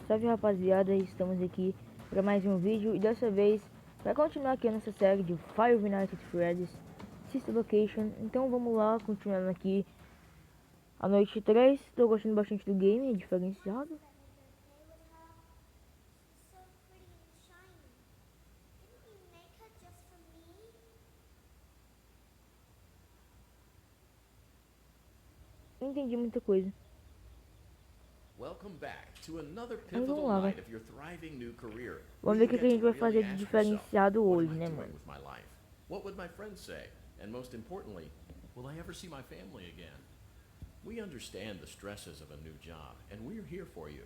Salve rapaziada, estamos aqui para mais um vídeo e dessa vez para continuar aqui a nossa série de Five Nights at Freddy's Sister Location. Então vamos lá, continuando aqui a noite 3. Estou gostando bastante do game, é diferenciado. Não entendi muita coisa. Vamos ver o que a gente vai fazer de diferenciado hoje, né, mano? What would my friends say? And most importantly, will I ever see my family again? We understand the stresses of a new job, and we're here for you.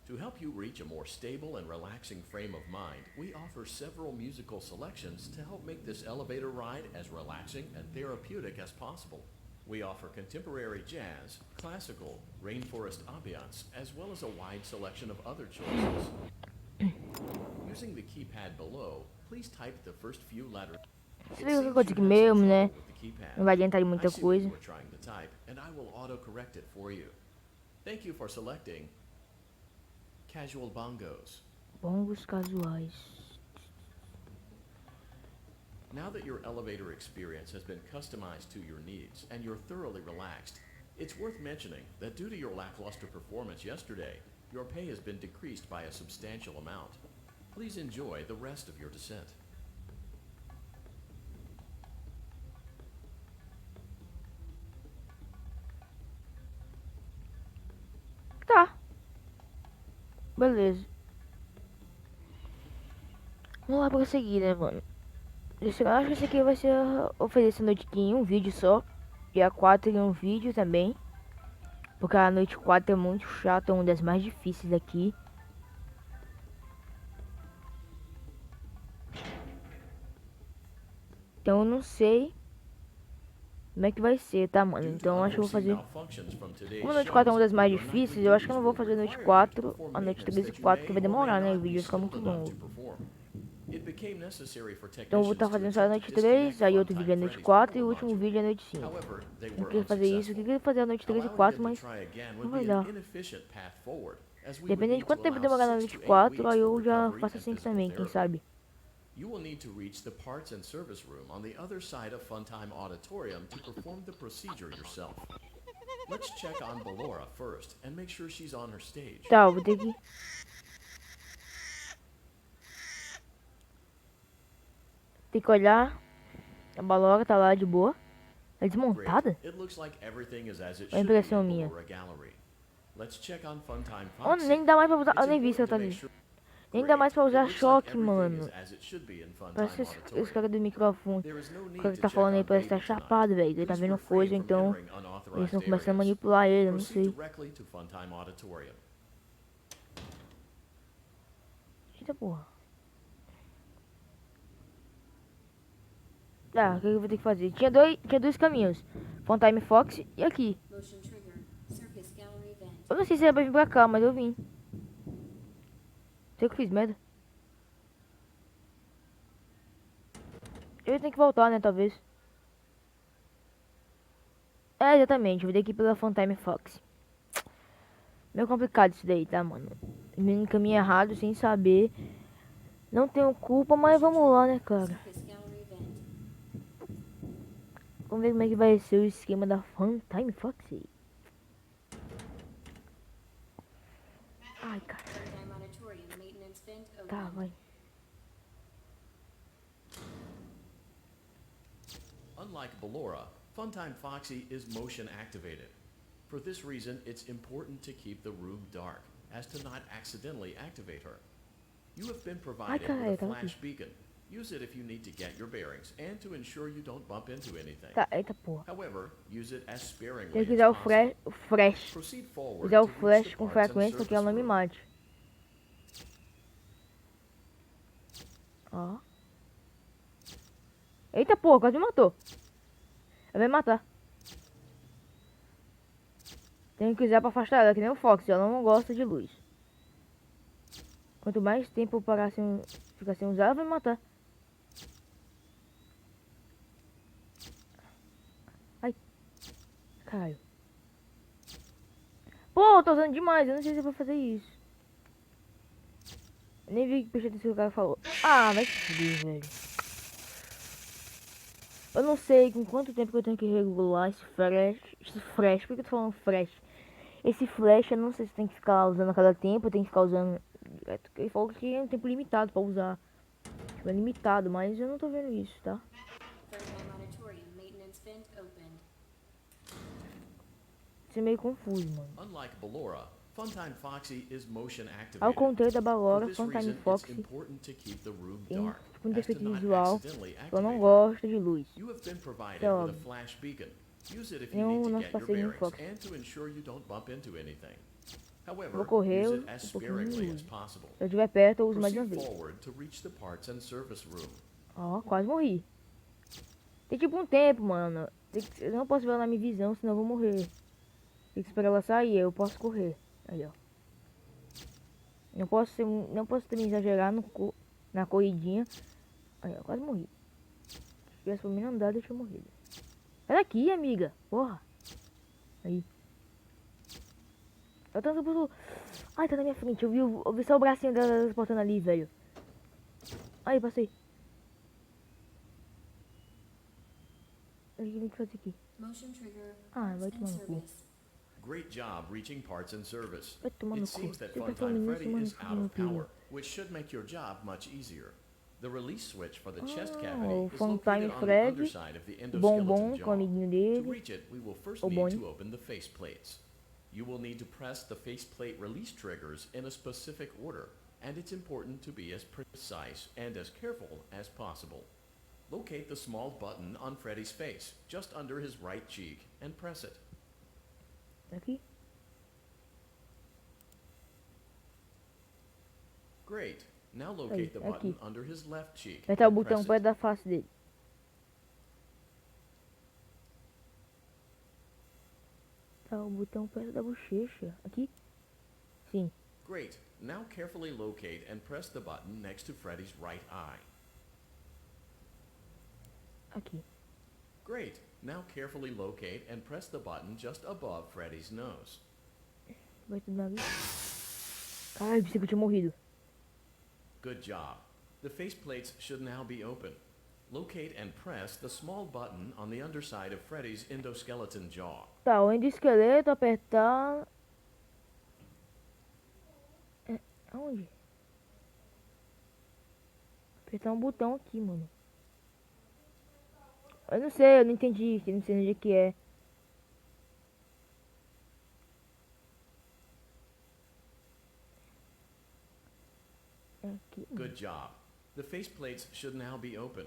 To help you reach a more stable and relaxing frame of mind, we offer several musical selections to help make this elevator ride as relaxing and therapeutic as possible. We offer contemporary jazz, classical, rainforest ambiance, as well as a wide selection of other choices. Using the keypad below, please type the first few letters. Você viu que eu consegui mesmo, né? Não vai adiantar de muita coisa. Thank you for selecting Casual Bongos. Bongos casuais. Now that your elevator experience has been customized to your needs and you're thoroughly relaxed, it's worth mentioning that due to your lackluster performance yesterday, your pay has been decreased by a substantial amount. Please enjoy the rest of your descent. Tá. Beleza. Vamos lá prosseguir, né, mano? Eu acho que esse aqui vai ser oferecer a noite aqui em um vídeo só. Dia 4 em um vídeo também. Porque a noite 4 é muito chata, é uma das mais difíceis aqui. Então eu não sei como é que vai ser, tá, mano? Então eu acho que eu vou fazer... Como a noite 4 é uma das mais difíceis, eu acho que eu não vou fazer a noite 4, a noite 3 e 4, porque vai demorar, né? O vídeo vai ficar muito longo. Então eu vou estar fazendo só a noite 3, aí outro vídeo é a noite 4 e o último vídeo é a noite 5. Eu queria fazer isso, eu queria fazer a noite 3 e 4, mas não vai dar. Dependendo de quanto tempo demorar na noite 4, aí eu já faço assim também, quem sabe. You will need to reach the parts and service room on the other side of Funtime Auditorium to perform the procedure yourself. Let's check on Ballora first and make sure she's on her stage. Tá, vou ter que... Tem que olhar. A Ballora tá lá de boa. É desmontada? É impressão minha. Oh, nem dá mais pra usar. Eu nem vi se ela tá ali. Nem dá mais pra usar choque, mano. Parece esse cara do microfone. O cara que tá falando aí parece estar chapado, velho. Ele tá vendo coisa, então eles estão começando a manipular ele, eu não sei. Eita porra. Tá, o que eu vou ter que fazer? Tinha dois caminhos. Funtime Fox e aqui. Eu não sei se era pra vir pra cá, mas eu vim. Sei que eu fiz merda. Eu tenho que voltar, né, talvez. É, exatamente. Eu vou ter que ir pela Funtime Fox. Meio complicado isso daí, tá, mano? Indo no caminho errado, sem saber. Não tenho culpa, mas vamos lá, né, cara? Vamos ver como é que vai ser o esquema da Funtime Fox. Ai, cara. Tá, vai. Unlike Ballora, Funtime Foxy is motion activated. For this reason, it's important to keep the room dark, as to not accidentally activate her. You have been provided with a flash beacon. Use it if you need to get your bearings and to ensure you don't bump into anything. Tá, eita porra. However, use it as sparingly tem que usar o flash. Usar o flash com frequência porque ela não me mate. Ó. Eita porra, quase me matou. Ela vai me matar. Tenho que usar pra afastar ela, que nem o Fox. Ela não gosta de luz. Quanto mais tempo eu parar sem, ficar sem usar, ela vai me matar. Ai. Caralho. Pô, eu tô usando demais. Eu não sei se eu vou fazer isso. Eu nem vi que prestei atenção que o cara falou. Ah, vai se fuder, velho. Eu não sei com quanto tempo que eu tenho que regular esse flash. Por que eu tô falando flash? Esse flash, eu não sei se tem que ficar usando a cada tempo, tem que ficar usando. Ele falou que é um tempo limitado pra usar. Tipo, é limitado, mas eu não tô vendo isso, tá? Isso é meio confuso, mano. Unlike Ballora, Funtime Foxy is motion Ao activated. contrário da For Ballora, this Funtime reason, it's Foxy important to keep the room tem dark, tipo um as defeito to not visual. accidentally Eu não activate. gosto de luz. You have been provided Então, with a flash beacon. Use it if you nenhum need to nosso get your parceirinho bearings Fox. and to ensure you don't bump into anything. Vou However, correr use it as pouquinho de sparingly luz. as possible. Se eu estiver perto, eu uso mais de uma Proceed vez. forward to reach the parts and service room. Ó, quase morri. Tem tipo um tempo, mano. Eu não posso ver ela na minha visão, senão eu vou morrer. Tem que esperar ela sair, eu posso correr. Aí, ó. Não posso também exagerar na corridinha. Aí, ó, quase morri. Se tivesse por mim andado, eu tinha morrido. Sai daqui, amiga. Porra. Aí. Eu tô no... Ai, tá na minha frente. Eu vi só o bracinho dela transportando ali, velho. Aí, passei. O que tem que fazer aqui? Ah, vai tomar no cu. Great job reaching parts and service. Vai tomar It no cu. seems that Você tá Funtime falando Freddy isso, is out mano, of power, which should make your job much easier. The release switch for the chest o cavity is Funtime located on the Freddy, underside of the Bombom, endoskeleton com o jaw. amiguinho To dele. reach it, we will first O need Bonnie. to open the faceplates. You will need to press the faceplate release triggers in a specific order, and it's important to be as precise and as careful as possible. Locate the small button on Freddy's face, just under his right cheek, and press it. Aqui. Great. Now locate the Aí, button aqui. under his left cheek. Apertar o and botão press perto it. da face dele. Tá o botão perto da bochecha. Aqui? Sim. Great. Now carefully locate and press the button next to Freddy's right eye. Aqui. Great. Now carefully locate and press the button just above Freddy's nose. Vai tudo nariz. Caralho, pensei que eu tinha morrido. Good job. The faceplates should now be open. Locate and press the small button on the underside of Freddy's endoskeleton jaw. Tá, o endoesqueleto, apertar... Aonde? Apertar um botão aqui, mano. Eu não sei, eu não entendi. Eu não sei onde é que é. É aqui. Good job. The faceplates should now be open.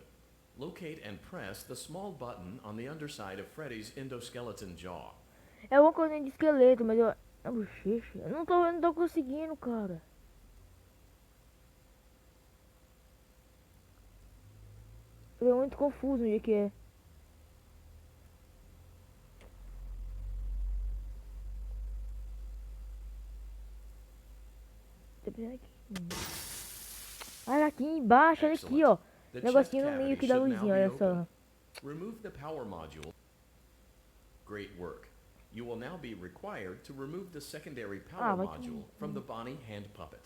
Locate and press the small button on the underside of Freddy's endoskeleton jaw. É uma coisa de esqueleto, mas eu... A bochecha? Eu não tô conseguindo, cara. É muito confuso onde é que é. Tô pensando aqui. Olha aqui embaixo, olha aqui, ó. The Negocinho chest no meio cavity aqui da should now luzinha, be olha open. só. Remove the power module. Great work. You will now be required to remove the secondary power vai module from the Bonnie hand puppet.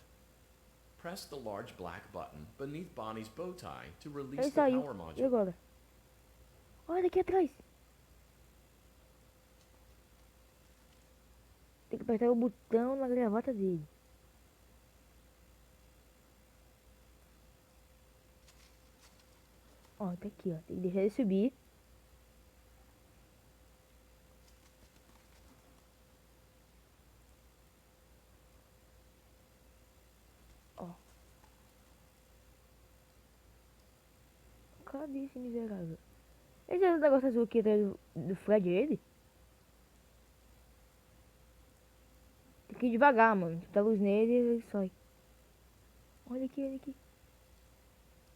Press the large black button beneath Bonnie's bow tie to release Ele the saiu. power E module. agora? Olha aqui atrás. Tem que apertar o botão na gravata dele. Ó, tá aqui, ó. Tem que deixar ele subir. Ó. Cadê esse miserável? Esse é o negócio azul aqui atrás do Fred, ele? Tem que ir devagar, mano. Dá luz nele e ele sai. Olha aqui, olha aqui.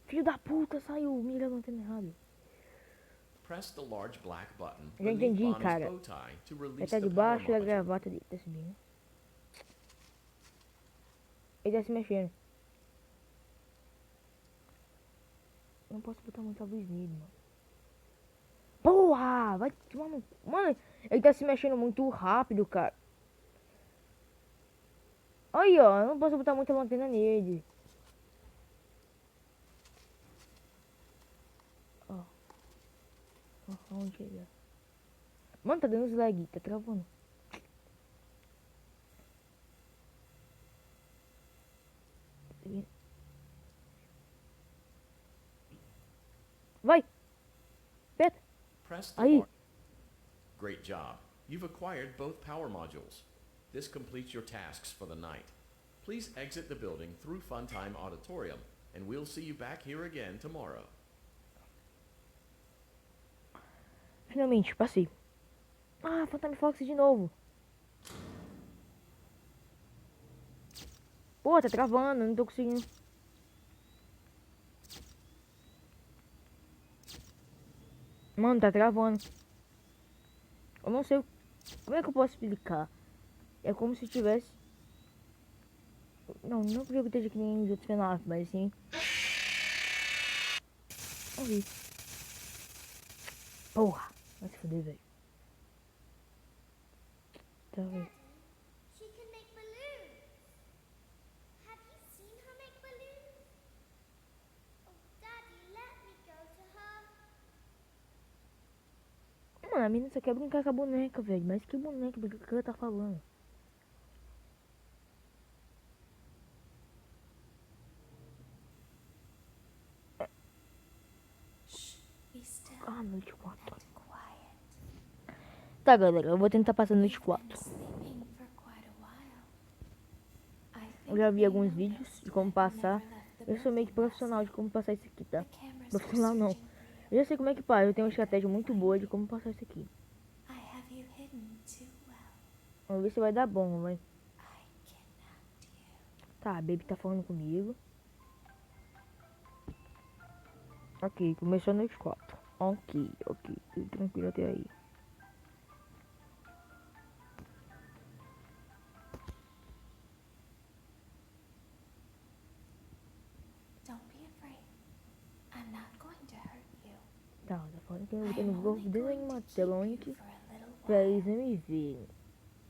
Filho da puta, saiu mirando a antena errada. Press the large black button Já beneath entendi, Bonnie's cara. bow tie to Ele release tá the power debaixo da module. gravata dele, tá subindo. Ele tá se mexendo. Não posso botar muita luz nele, mano. Porra! Vai tomar no... Mano, ele tá se mexendo muito rápido, cara. Aí, ó. Eu não posso botar muita lanterna nele. Onde ele é? Mano, tá dando uns lag, tá travando. Vai! Peta! Press the Aí! bar. Great job. You've acquired both power modules. This completes your tasks for the night. Please exit the building through Funtime Auditorium, and we'll see you back here again tomorrow. Finalmente, passei. Ah, Funtime Fox de novo. Pô, tá travando, não tô conseguindo. Mano, tá travando. Eu não sei como é que eu posso explicar. É como se tivesse... Não, não que o jogo esteja que nem os outros canais, mas assim... Vamos ver. Porra! Vai se fuder, velho. Tá, velho. She can make balloons. Have you seen her make balloons? Oh, Daddy, let me go to her. Mano, a menina só quer brincar com a boneca, velho. Mas que boneca? O que ela tá falando? Be still Ah, noite 4. and quiet. Tá, galera, eu vou tentar passar noite 4. Sleeping for quite a while. I Eu think já vi they alguns noticed vídeos de that como you passar. never left the Eu sou meio que building profissional de como passar isso aqui, tá? last night. The cameras were Profissional não. searching for you. Eu já sei como é que faz. Eu tenho uma estratégia muito boa de como passar isso aqui. I have you hidden too well. Vamos ver se vai dar bom, vai. I kidnapped you. Tá, a Baby tá falando comigo. Ok, começou a noite 4. Ok, tudo tranquilo até aí. Don't be afraid. I'm not going to hurt you. Tá, tá falando que eu I'm vou only desenhar going to keep animatronic you for a little pra while. eles não me verem.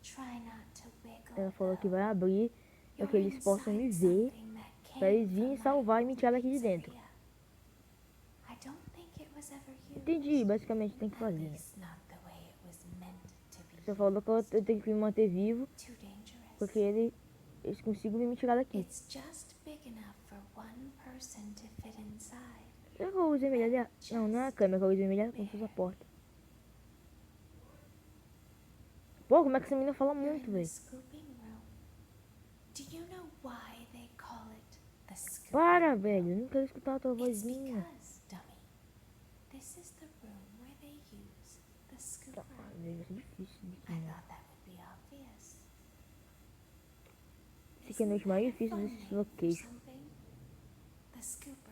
Try not to wiggle. Ela falou que though. vai abrir pra You're que eles possam me inside ver, something that pra came eles virem from salvar e my me tirar daqui de dentro. pizzeria. I don't think it was ever used. Entendi, basicamente tem que At fazer, né? least not the way it was meant to be. Você falou que eu tenho que me manter vivo, Too dangerous. porque eles conseguem me tirar daqui. It's just big enough for one person to fit inside. Será que eu usei melhor? Não, não é a câmera que eu usei melhor, como se fosse a porta. Pô, como é que essa menina fala You're muito, in the velho? scooping room. Do you know why they call it the scoop? Para, velho, eu não quero escutar a tua It's vozinha. because, dummy, this is the room where they use the Tá, scooper. velho, vai ser difícil isso aqui, I né? thought that would be obvious. Esse aqui é a noite mais difícil desse location. The scooper.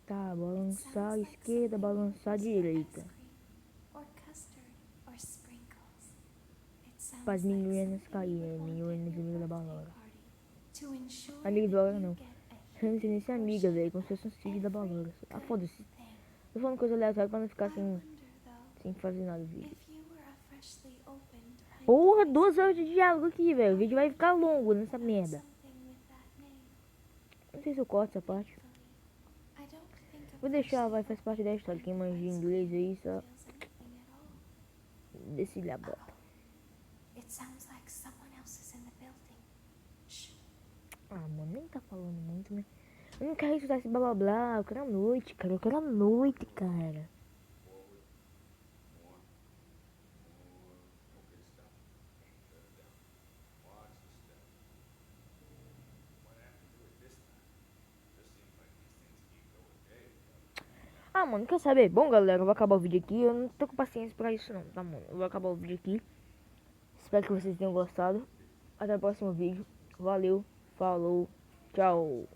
Tá, It balançar sounds à like esquerda, something balançar à used for direita. ice cream, or custard, or sprinkles. It sounds Faz like meninas something caírem, you would want meninas at your amigas da birthday balada. party, to ensure Amiga that da balada you não. get a Eu não sei nem se é huge amiga, velho, como se portion fosse um of filho da every balada. Ah, good foda-se. thing. Tô falando coisa aleatória pra não ficar I sem, wonder, though, sem fazer nada do vídeo. if you were a freshly opened pint Porra, of 2 ice horas de diálogo aqui, velho. O vídeo vai ficar longo nessa cream, merda. something with that name. Não sei se eu corto essa parte. I don't think a Vou deixar, vai, freshly faz parte da história. Quem manja de opened inglês aí, ice só cream feels anything at all. decide a bota. It sounds like someone else is in the building. Shh. Ah, mano, nem tá falando muito, né? Eu não quero escutar esse blá blá blá. Eu quero a noite, cara. Eu quero a noite, cara. Ah, mano, quer saber? Bom, galera, eu vou acabar o vídeo aqui. Eu não tô com paciência pra isso, não, tá, mano? Eu vou acabar o vídeo aqui. Espero que vocês tenham gostado. Até o próximo vídeo. Valeu, falou, tchau.